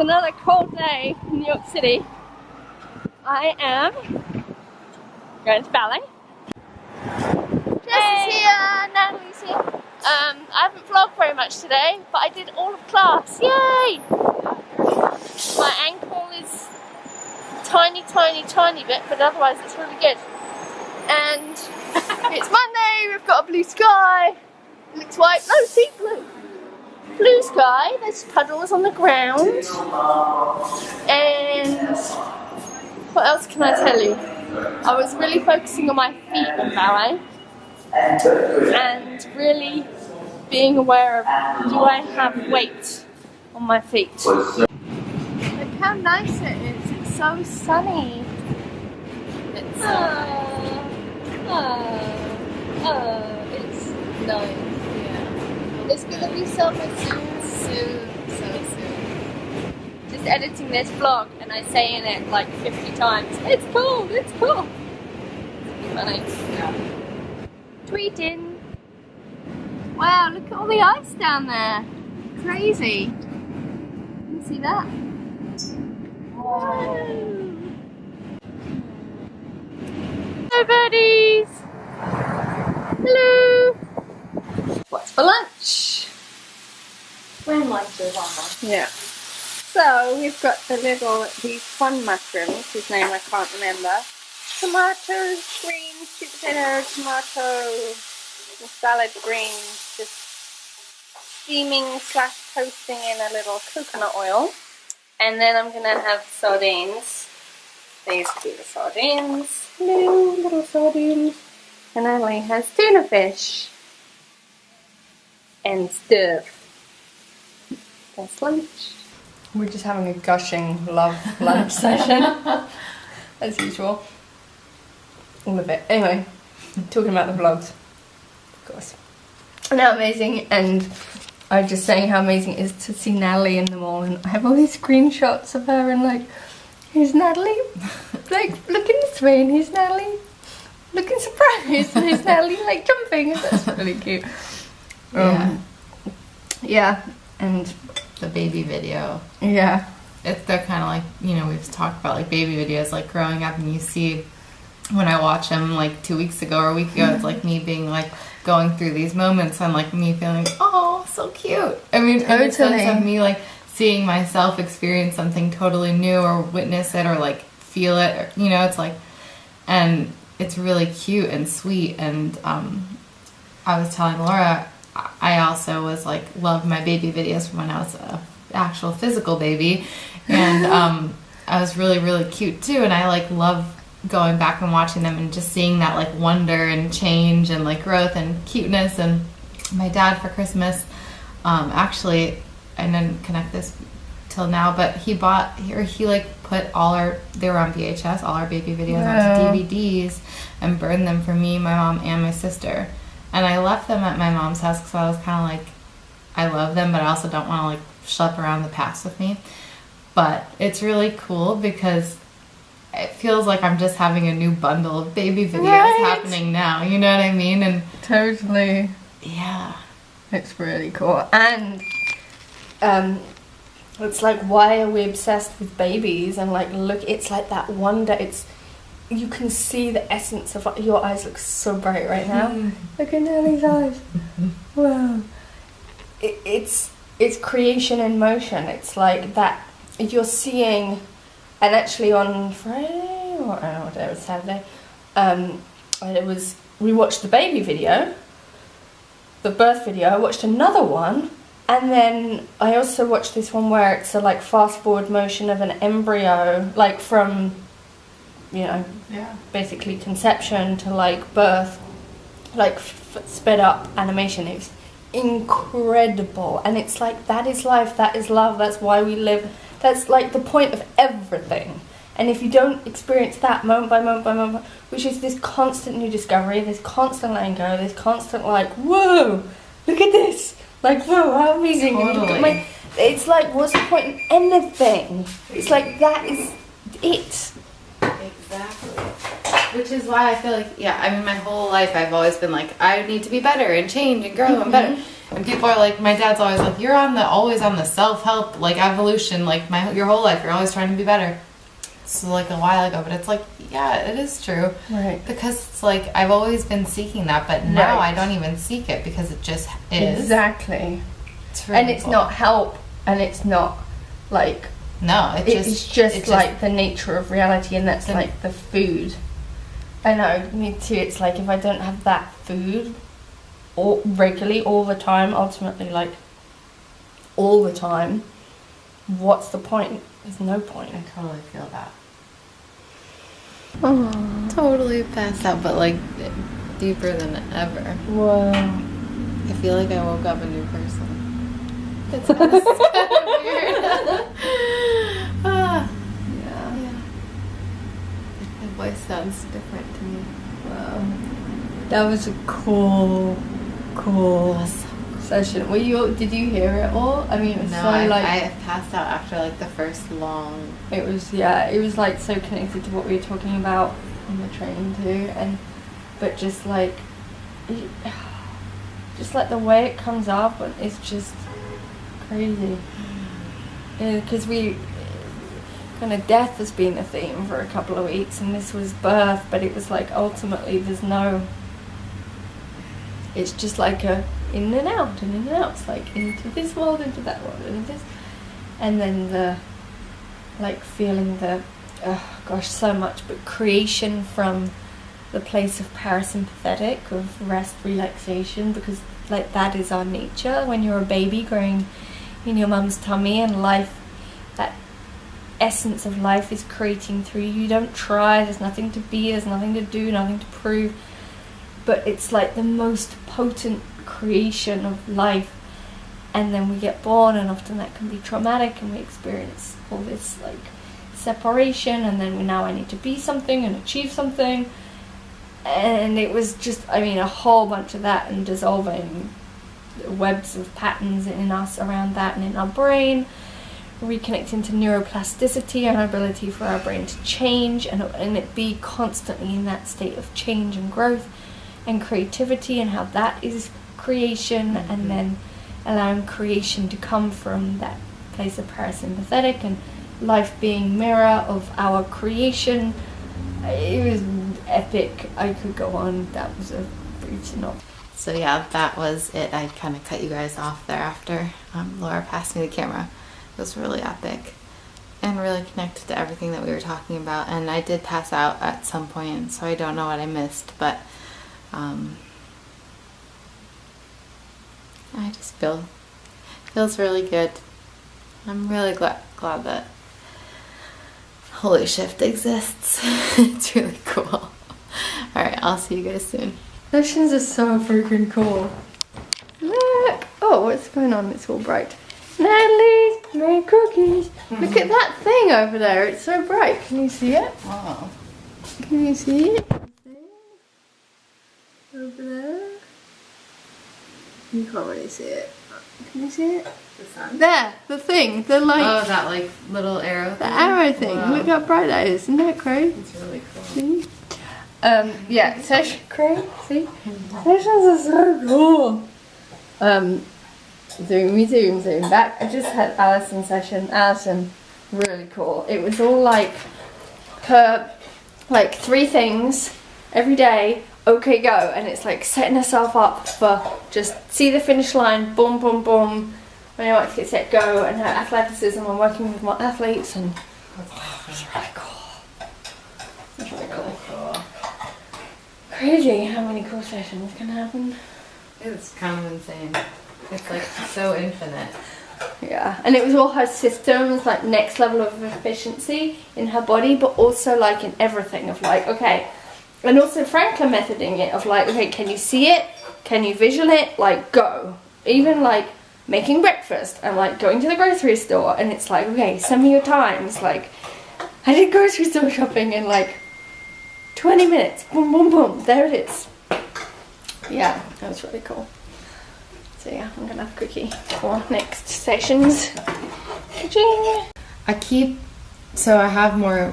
another cold day in New York City. I am going to ballet. Jess is here, Natalie's here. I haven't vlogged very much today, but I did all of class. Yay! My ankle is tiny bit, but otherwise it's really good. And it's Monday, we've got a blue sky. It looks white. No, see, blue. Blue sky, there's puddles on the ground. And what else can I tell you? I was really focusing on my feet in ballet. And really being aware of, do I have weight on my feet? Look how nice it is. It's so sunny. It's it's nice. Yeah. It's gonna be summer soon. Just editing this vlog and I say in it like 50 times, it's cold, it's cold. It's funny. Yeah. Tweeting. Wow, look at all the ice down there. Crazy. Can you see that? Whoa. Hello birdies. Hello. What's for lunch? When lunch is on. Yeah. So we've got these fun mushrooms, whose name I can't remember. Tomatoes, greens, sweet potato, tomato, salad greens, just steaming / toasting in a little coconut oil. And then I'm gonna have sardines. These two are sardines. Hello, little sardines. And Natalie has tuna fish. And stuff. That's lunch. We're just having a gushing love lunch session. As usual. All of it. Anyway, talking about the vlogs. Of course. And how amazing, and I'm just saying how amazing it is to see Natalie in the mall, and I have all these screenshots of her and like, here's Natalie, like looking this way, and here's Natalie looking surprised, and here's Natalie like jumping. That's really cute. Yeah, and the baby video. Yeah. They're kind of like, you know, we've talked about like baby videos, like growing up, and you see when I watch them like 2 weeks ago or a week ago, it's like me being like going through these moments and like me feeling, oh, so cute. I mean, in the sense of me like seeing myself experience something totally new or witness it or like feel it, or, you know, it's like, and it's really cute and sweet. And I was telling Laura, I also was like, loved my baby videos from when I was an actual physical baby, and I was really cute too, and I like love going back and watching them and just seeing that like wonder and change and like growth and cuteness. And my dad for Christmas, actually, I didn't connect this till now, but he like put they were on VHS, all our baby videos onto DVDs and burned them for me, my mom, and my sister. And I left them at my mom's house because I was kind of like, I love them, but I also don't want to like schlep around the past with me. But it's really cool because it feels like I'm just having a new bundle of baby videos happening now. You know what I mean? And totally. Yeah. It's really cool. And it's like, why are we obsessed with babies? And like, look, it's like that wonder. You can see the essence of your eyes look so bright right now. Look at Nellie's eyes. Wow. It's creation in motion. It's like that you're seeing. And actually on Friday, or I don't know what day it was, Saturday, we watched the baby video, the birth video. I watched another one, and then I also watched this one where it's a like fast forward motion of an embryo, like from, you know, basically conception to like birth, like sped up animation. It was incredible, and it's like, that is life, that is love, that's why we live. That's like the point of everything. And if you don't experience that moment by moment by moment, which is this constant new discovery, this constant letting go, this constant like, whoa, look at this. Like, whoa, how amazing. Totally. And look at it's like, what's the point in anything? It's like, that is it. Exactly. Which is why I feel like, I mean, my whole life I've always been like, I need to be better and change and grow and better. And people are like, my dad's always like, you're always on the self-help, like evolution, like your whole life, you're always trying to be better. So like a while ago, but it's like, yeah, it is true. Right. Because it's like, I've always been seeking that, but now I don't even seek it because it just is. Exactly. It's really and it's cool. not help, and it's not like... No, it's just like the nature of reality, and that's like the food. I know, me too. It's like if I don't have that food regularly, all the time, ultimately, like all the time, what's the point? There's no point. I totally feel that. Oh. Totally passed out, but like deeper than ever. Wow. I feel like I woke up a new person. It's kind of weird. Yeah. My voice sounds different to me. Wow. That was a cool session. Did you hear it all? I mean, it was I passed out after like the first long. It was like so connected to what we were talking about on the train too, but just like the way it comes up, it's just crazy. Because we kind of death has been a theme for a couple of weeks, and this was birth, but it was like ultimately it's just like a in and out. It's like into this world, into that world, into this, and then the like feeling the so much, but creation from the place of parasympathetic, of rest, relaxation, because like that is our nature when you're a baby growing in your mum's tummy, and life, that essence of life is creating through you. You don't try, there's nothing to be, there's nothing to do, nothing to prove, but it's like the most potent creation of life. And then we get born, and often that can be traumatic, and we experience all this like separation, and then I need to be something and achieve something, and it was just, I mean, a whole bunch of that, and dissolving webs of patterns in us around that, and in our brain, reconnecting to neuroplasticity and our ability for our brain to change, and it be constantly in that state of change and growth and creativity, and how that is creation, and then allowing creation to come from that place of parasympathetic, and life being mirror of our creation. It was epic. I could go on. That was a brief synopsis. So yeah, that was it. I kind of cut you guys off there after Laura passed me the camera. It was really epic and really connected to everything that we were talking about. And I did pass out at some point, so I don't know what I missed, but I just feels really good. I'm really glad that Holy Shift exists. It's really cool. Alright, I'll see you guys soon. Sessions are so freaking cool. Look! Oh, what's going on? It's all bright. Natalie's made cookies. Look at that thing over there. It's so bright. Can you see it? Wow. Can you see it? Over there. You can't really see it. Can you see it? The sun? There, the thing, the light. Oh, that like little arrow thing? The arrow thing. Wow. Look how bright that is. Isn't that crazy? It's really cool. See? Yeah, session crazy. See? Sessions are so cool. Zoom back. I just had Alison's session. Alison, really cool. It was all like her, like 3 things every day. Okay, go. And it's like setting herself up for just see the finish line, boom, boom, boom. When I want to get set, go, and her athleticism and working with my athletes, and it's really cool. It's really cool. Crazy how many cool sessions can happen. It's kind of insane. It's like so infinite. Yeah, and it was all her systems, like next level of efficiency in her body, but also like in everything of like, okay, and also Franklin methoding it of like, okay, can you see it? Can you visual it? Like, go. Even like making breakfast and like going to the grocery store, and it's like, okay, send me your times. Like, I did grocery store shopping in like 20 minutes. Boom, boom, boom. There it is. Yeah, that was really cool. So yeah, I'm gonna have a cookie for next sessions. Ching. I keep so I have more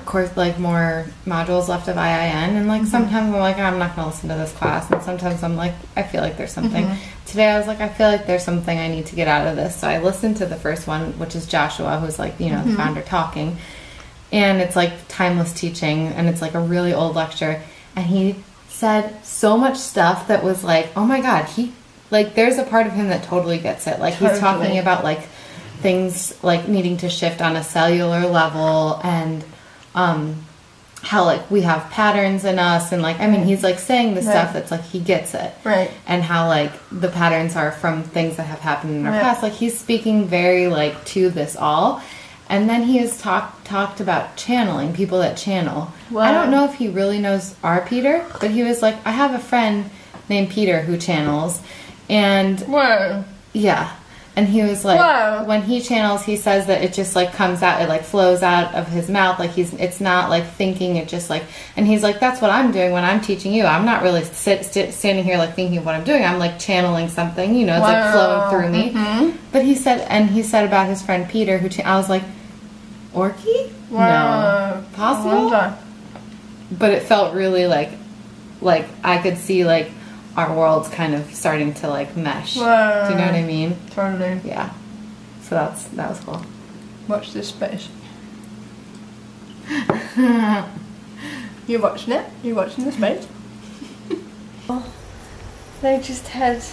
modules left of IIN, and like sometimes I'm like, I'm not gonna listen to this class, and sometimes I'm like, I feel like there's something. Today I was like, I feel like there's something I need to get out of this. So I listened to the first one, which is Joshua, who's like, you know, the founder talking, and it's like timeless teaching, and it's like a really old lecture, and he said so much stuff that was like, oh my God, there's a part of him that totally gets it. Like he's talking about like things like needing to shift on a cellular level, and how like we have patterns in us, and like, I mean, he's like saying the stuff that's like, he gets it. Right. And how like the patterns are from things that have happened in our past. Like he's speaking very like to this all. And then he has talked about channeling, people that channel. Wow. I don't know if he really knows our Peter, but he was like, I have a friend named Peter who channels. And whoa. Yeah. And he was like, whoa. When he channels, he says that it just like comes out, it like flows out of his mouth. Like it's not like thinking, it just like, and he's like, that's what I'm doing when I'm teaching you. I'm not really standing here like thinking of what I'm doing. I'm like channeling something, you know, it's like flowing through me. But he said about his friend Peter, I was like, Orky? No. Possible? But it felt really like I could see like our worlds kind of starting to like mesh. Whoa. Do you know what I mean? Totally. Yeah. So that was cool. Watch this space. You're watching it? You're watching the space? They just had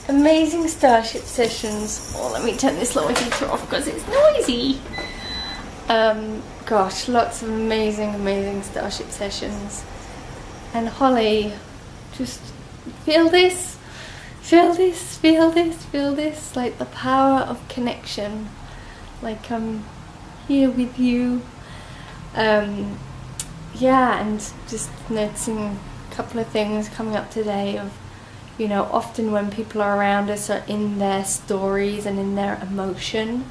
amazing Starship sessions. Oh, let me turn this little heater off because it's noisy. Gosh, lots of amazing Starship sessions. And Holly, just feel this, like the power of connection. Like I'm here with you. Yeah, and just noticing a couple of things coming up today of, you know, often when people are around us are in their stories and in their emotion,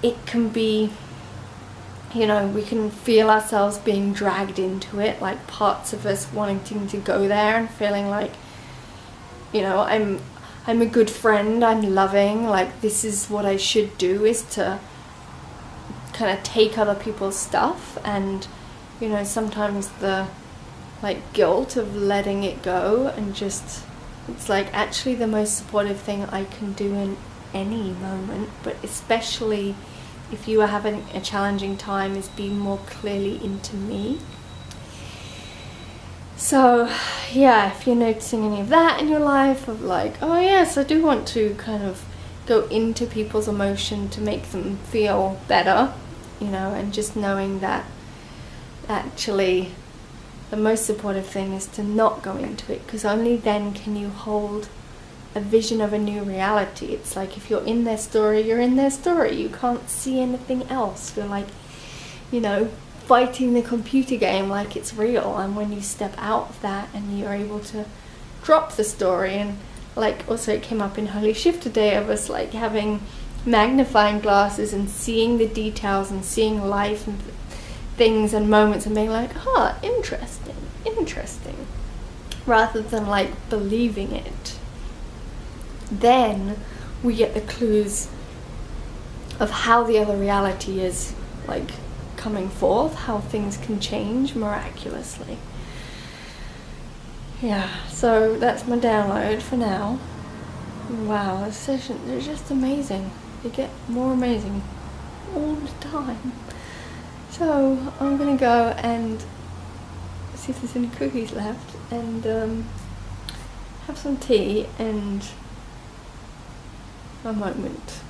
it can be, you know, we can feel ourselves being dragged into it, like parts of us wanting to go there and feeling like, you know, I'm a good friend, I'm loving, like this is what I should do, is to kind of take other people's stuff, and, you know, sometimes the like guilt of letting it go, and just, it's like actually the most supportive thing I can do in any moment, but especially if you are having a challenging time, is being more clearly into me. So yeah, if you're noticing any of that in your life, of like, oh yes, I do want to kind of go into people's emotion to make them feel better, you know, and just knowing that actually the most supportive thing is to not go into it, because only then can you hold a vision of a new reality. It's like if you're in their story, you're in their story. You can't see anything else. You're like, you know, fighting the computer game like it's real. And when you step out of that and you're able to drop the story, and like also it came up in Holy Shift today of us like having magnifying glasses and seeing the details and seeing life and things and moments and being like, interesting, rather than like believing it. Then we get the clues of how the other reality is like coming forth, how things can change miraculously. Yeah, so that's my download for now. Wow, the sessions are just amazing. They get more amazing all the time. So I'm gonna go and see if there's any cookies left, and have some tea and a moment.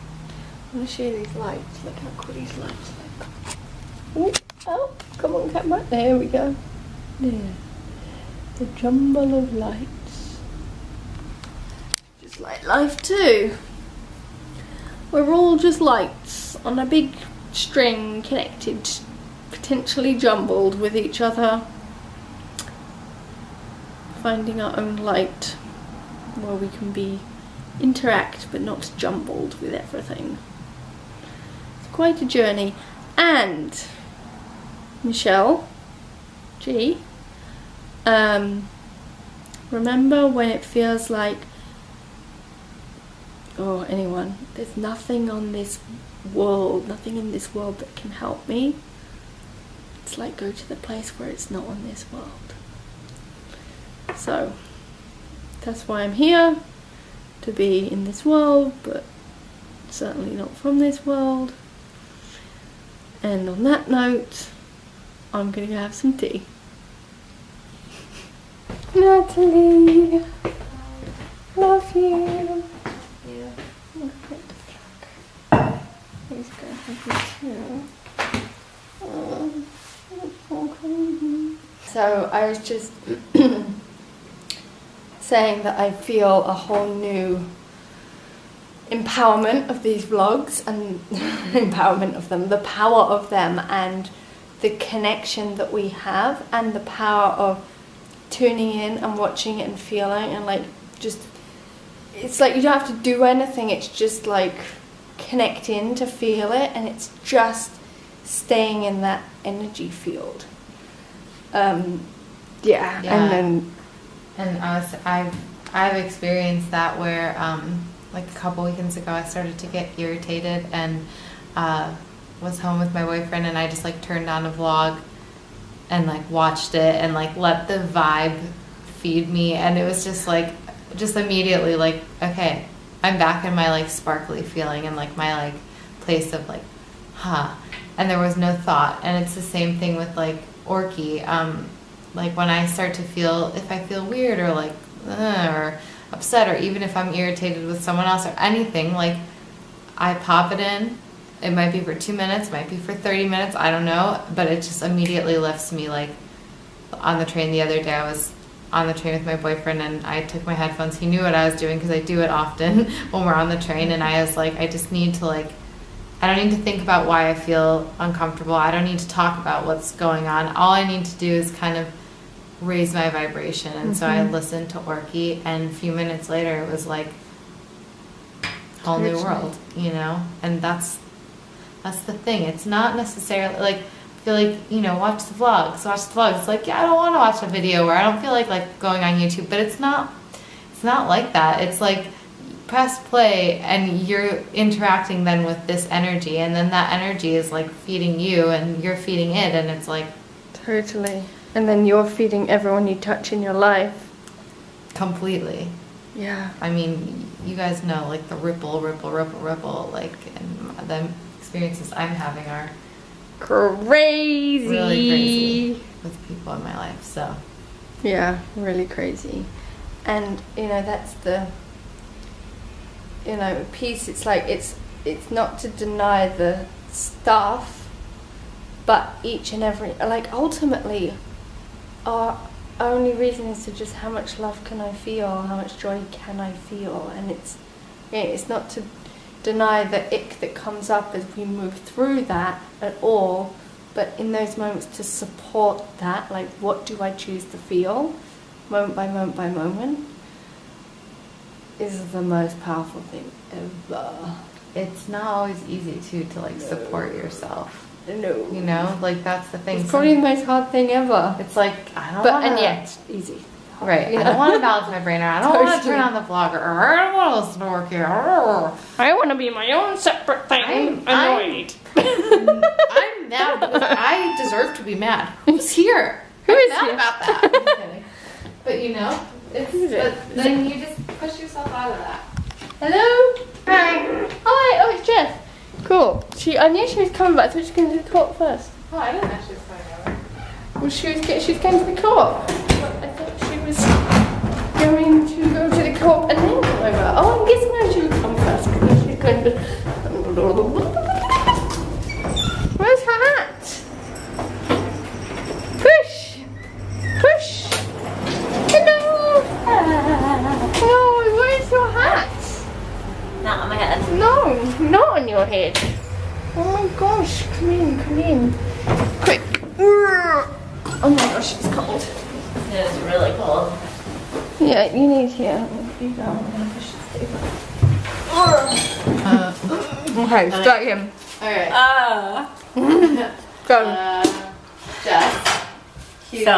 I'm going to show you these lights. Look how cool these lights look. Oh, come on camera. There we go. There. The jumble of lights. Just like life too. We're all just lights on a big string, connected, potentially jumbled with each other. Finding our own light where we can interact but not jumbled with everything. It's quite a journey. And Michelle G, remember when it feels like or anyone, there's nothing on this world, nothing in this world that can help me. It's like go to the place where it's not on this world. So that's why I'm here, to be in this world, but certainly not from this world. And on that note, I'm gonna go have some tea. Natalie, love you. He's gonna have you too. So I was just saying that I feel a whole new empowerment of these vlogs and empowerment of them, the power of them, and the connection that we have, and the power of tuning in and watching it and feeling, and like just, it's like you don't have to do anything, it's just like connect in to feel it, and it's just staying in that energy field. Yeah. And I've experienced that where like a couple weekends ago I started to get irritated and was home with my boyfriend, and I just like turned on a vlog and like watched it and like let the vibe feed me, and it was just like, just immediately like, okay, I'm back in my like sparkly feeling and like my like place of like, and there was no thought. And it's the same thing with like Orky. Like when I start to feel, if I feel weird or like or upset, or even if I'm irritated with someone else or anything, like I pop it in. It might be for 2 minutes, might be for 30 minutes, I don't know, but it just immediately lifts me. Like on the train the other day, I was on the train with my boyfriend and I took my headphones. He knew what I was doing because I do it often when we're on the train, and I was like, I just need to like, I don't need to think about why I feel uncomfortable. I don't need to talk about what's going on. All I need to do is kind of raise my vibration. And so I listened to Orky, and a few minutes later it was like whole new world, you know? And that's the thing. It's not necessarily like, I feel like, you know, watch the vlogs. It's like, yeah, I don't want to watch a video where I don't feel like going on YouTube, but it's not like that. It's like press play and you're interacting then with this energy, and then that energy is like feeding you and you're feeding it, and it's like totally. And then you're feeding everyone you touch in your life. Completely. Yeah. I mean, you guys know like the ripple, like, and the experiences I'm having are crazy. Really crazy with people in my life, so. Yeah, really crazy. And, you know, that's the, you know, peace, it's like, it's not to deny the stuff, but each and every, like, ultimately, our only reason is to just how much love can I feel, how much joy can I feel, and it's not to deny the ick that comes up as we move through that at all, but in those moments to support that, like what do I choose to feel, moment by moment by moment, is the most powerful thing ever. It's not always easy to like support yourself. No. You know, like that's the thing. It's probably the most hard thing ever. It's like, I don't want to... And yet, it's easy. Right. I don't want to balance my brain, or I don't want to turn on the vlogger, or I don't want to listen to work here. I want to be my own separate thing. I'm annoyed. I'm mad because I deserve to be mad. Who's here? Who is mad here? about that? I'm kidding. But you know, but then you just push yourself out of that. Hello? Hi. Hi. Oh, it's Jess. Cool. I knew she was coming, but I thought she was going to the co-op first. Oh, I didn't know she was coming over. Well, she was going to the co-op. But I thought she was going to go to the co-op and then come over. Oh, I guess no, she would come first because she's going to... Where's her hat? Push! Push! Hello! No, where's your hat? Not on my head. No, not on your head. Oh my gosh, come in. Quick. Oh my gosh, it's cold. It is really cold. Yeah, you need here. You go. I'm gonna push this table. Okay, start him. Alright. Go. Jess. So,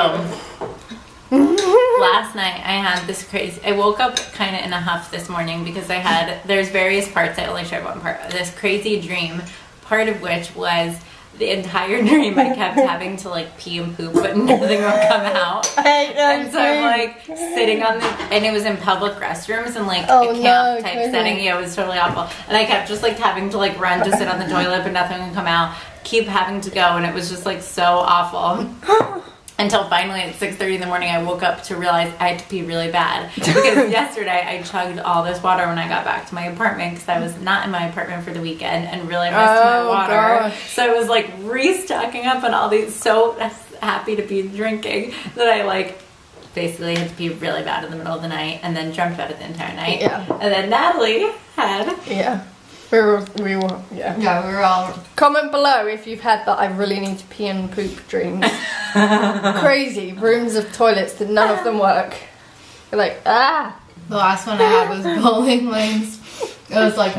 Last night I had this crazy. I woke up kind of in a huff this morning because there's various parts. I only shared one part. This crazy dream, part of which was the entire dream I kept having to like pee and poop, but nothing would come out. And so I'm like sitting on and it was in public restrooms and like a camp type setting. Yeah, it was totally awful. And I kept just like having to like run to sit on the toilet, but nothing would come out. Keep having to go, and it was just like so awful. Until finally at 6:30 in the morning, I woke up to realize I had to pee really bad. Because yesterday I chugged all this water when I got back to my apartment because I was not in my apartment for the weekend and really missed my water. Gosh. So I was like restocking up on all these, so happy to be drinking that I like basically had to pee really bad in the middle of the night and then dreamt about it the entire night. Yeah. And then Natalie had... Yeah. We were, yeah. Yeah, we were all... Comment below if you've had that I really need to pee and poop dreams. Crazy. Rooms of toilets that none of them work. You're like, ah! The last one I had was bowling lanes. It was like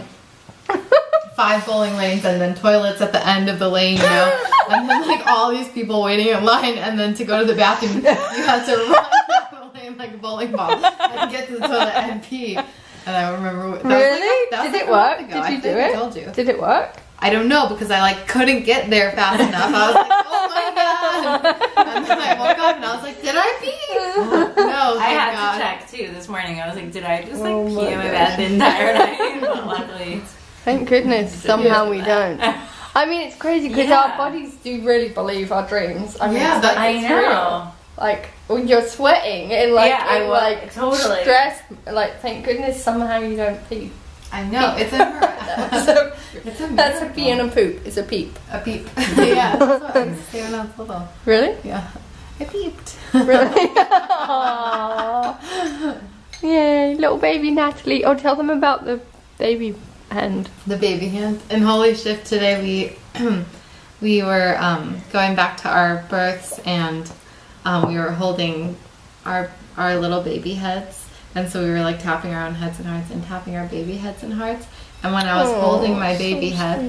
5 bowling lanes and then toilets at the end of the lane, you know? And then like all these people waiting in line, and then to go to the bathroom, you had to run down the lane like a bowling ball and get to the toilet and pee. And I remember that really? Was like Did it work? Did you do it? I told you. Did it work? I don't know because I like couldn't get there fast enough. I was like, oh my god! And then I woke up and I was like, did I pee? No, I had to check too this morning. I was like, did I just like pee in my bed the entire night? But luckily, thank goodness, somehow we don't. I mean, it's crazy because our bodies do really believe our dreams. I mean, that's I know. Real. Like when you're sweating and like totally stress, like thank goodness somehow you don't pee. I know it's a miracle. That's a pee and a poop. It's a peep. A peep. Yeah, that's what I was saying when I was little. Really? Yeah. I peeped. Really? Yay, little baby Natalie. Oh, tell them about the baby hand. The baby hand. In Holy Shift today, we were going back to our births and. We were holding our little baby heads, and so we were like tapping our own heads and hearts and tapping our baby heads and hearts. And when I was holding my baby head,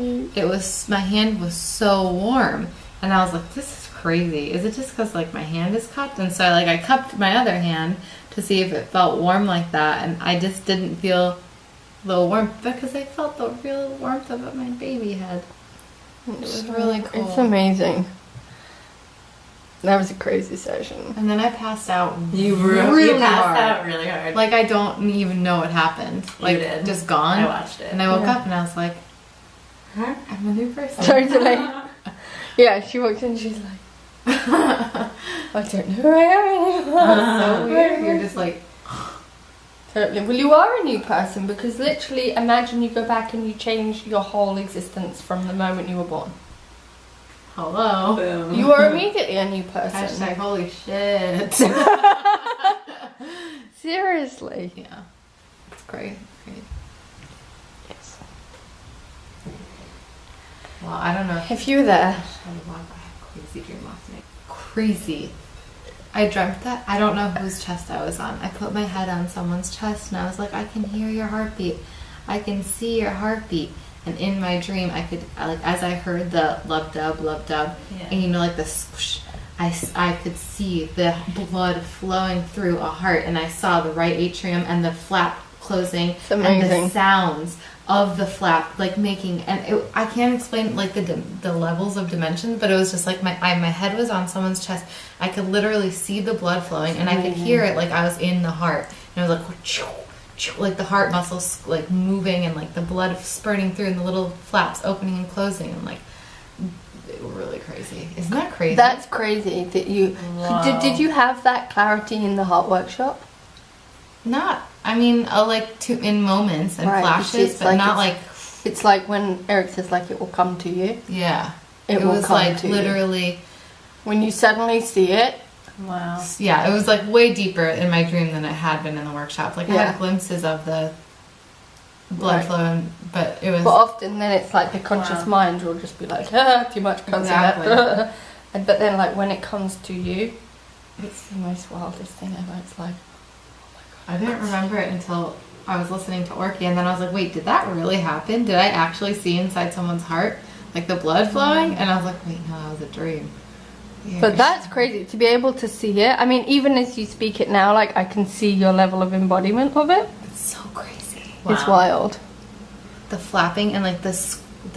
my hand was so warm, and I was like, "This is crazy. Is it just because like my hand is cupped?" And so I cupped my other hand to see if it felt warm like that, and I just didn't feel the warmth because I felt the real warmth of my baby head. It was really cool. It's amazing. That was a crazy session. And then I passed out You passed out really hard. Like I don't even know what happened. Like just gone. I watched it. And I woke up and I was like, huh? I'm a new person. Totally. Yeah, she walked in and she's like, I don't know who I am anymore. So weird. You're just like... Totally. Well, you are a new person because literally imagine you go back and you change your whole existence from the moment you were born. Hello. Boom. You are immediately a new person. Hashtag holy shit. Seriously. Yeah. It's great. Yes. Well, I don't know if you were there. I had a crazy dream last night. Crazy. I dreamt that I don't know whose chest I was on. I put my head on someone's chest and I was like, I can hear your heartbeat. I can see your heartbeat. And in my dream, I could, like, as I heard the love dub, and you know, like the swoosh, I could see the blood flowing through a heart, and I saw the right atrium and the flap closing, and the sounds of the flap, like making, and I can't explain like the levels of dimensions, but it was just like my head was on someone's chest. I could literally see the blood flowing, and I could hear it like I was in the heart, and I was like the heart muscles like moving and like the blood spurting through and the little flaps opening and closing and like they were really crazy. Isn't that crazy? That's crazy that you did you have that clarity in the heart workshop? Not, I mean, in moments and flashes, but not like it's like when Eric says like it will come to you. Yeah. It was like literally when you suddenly see it. Wow. Yeah, it was like way deeper in my dream than it had been in the workshop. Like I had glimpses of the blood flow, but it was. But often then it's like the conscious mind will just be like, too much concept. Exactly. But then like when it comes to you, it's the most wildest thing ever. It's like, oh my God. I didn't remember it until I was listening to Orky, and then I was like, wait, did that really happen? Did I actually see inside someone's heart, like the blood flowing? And I was like, wait, no, that was a dream. But that's crazy to be able to see it. I mean, even as you speak it now, like I can see your level of embodiment of it. It's so crazy. It's wild. The flapping and like the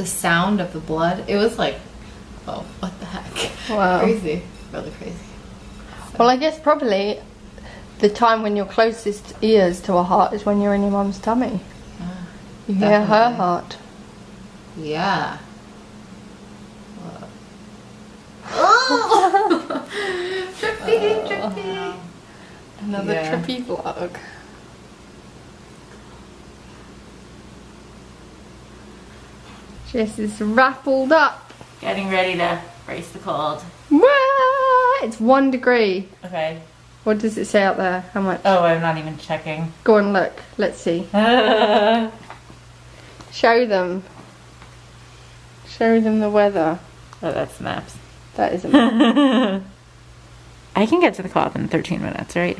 sound of the blood. It was like, oh, what the heck? Wow. Crazy. Really crazy. So. Well, I guess probably the time when your closest ears to a heart is when you're in your mum's tummy. You hear her heart. Yeah. Oh! Trippy. Another trippy vlog. Jess is raffled up. Getting ready to brace the cold. Wah! It's 1 degree. Okay. What does it say out there? How much? Oh, I'm not even checking. Go and look. Let's see. Show them. Show them the weather. Oh, that's maps. That is a map. I can get to the co-op in 13 minutes, right?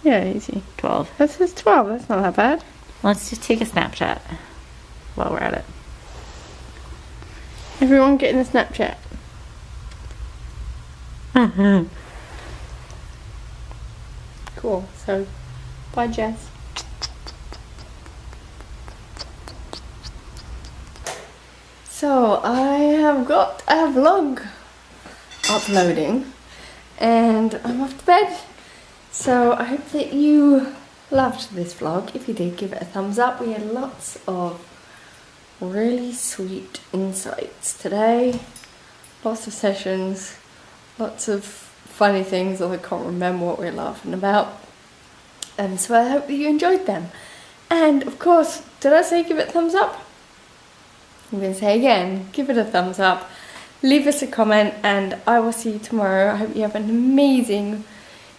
Yeah, easy. 12. That says 12. That's not that bad. Let's just take a Snapchat while we're at it. Everyone get in the Snapchat. Cool. So, bye, Jess. So, I have got a vlog uploading and I'm off to bed. So, I hope that you loved this vlog. If you did, give it a thumbs up. We had lots of really sweet insights today. Lots of sessions, lots of funny things, although I can't remember what we were laughing about. So I hope that you enjoyed them. And of course, did I say give it a thumbs up? I'm going to say again, give it a thumbs up. Leave us a comment and I will see you tomorrow. I hope you have an amazing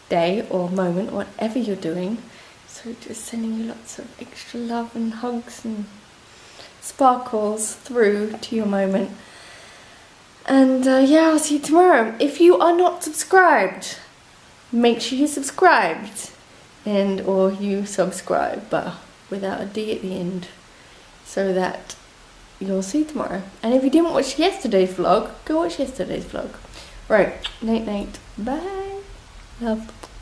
day or moment, whatever you're doing. So just sending you lots of extra love and hugs and sparkles through to your moment. And yeah, I'll see you tomorrow. If you are not subscribed, make sure you're subscribed. And or you subscribe, but without a D at the end. So that you'll see tomorrow. And if you didn't watch yesterday's vlog, go watch yesterday's vlog. Right, night night. Bye. Love.